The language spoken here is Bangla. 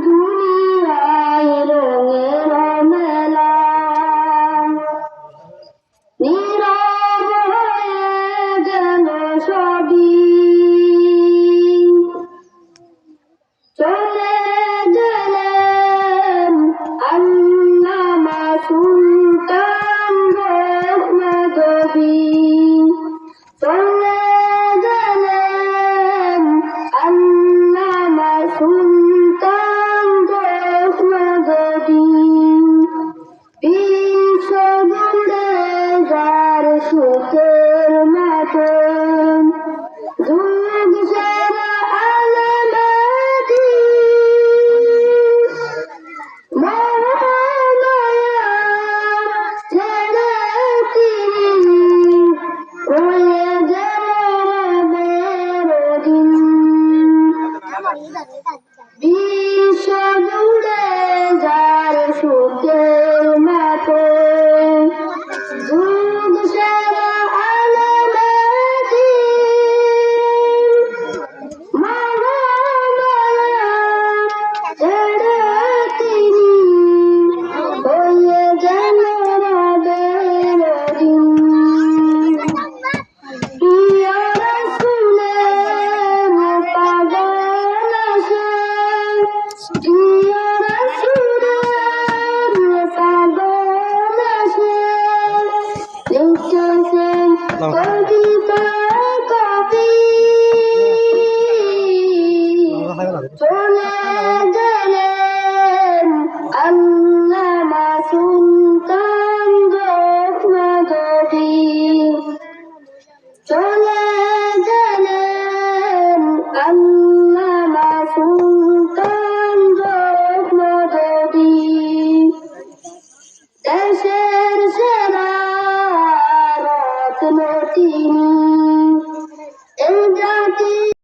দুনিয়ায় রঙের মেলা নীরব হয়ে গেল সবই চলে গেলেন আল্লামা সুলতান মহম্মদী চলে গেলেন আল্লামা সুলতান মহম্মদী বিশ্ব জুড়ে যার সুখের মাতম যুগ সারা আলমী মহামায়া ছেড়ে তিনি হয়ে গেল বেরদিন বিশ্ব জুড়ে যার সুখের মাতম যুগ সারা আলমী মহামায়া ছেড়ে তিনি হয়ে গেল বেরদিন প্রিয় রাসূলের পাগল আসে প্রিয় রাসূলের পাগল আসে লিখেছেন কবি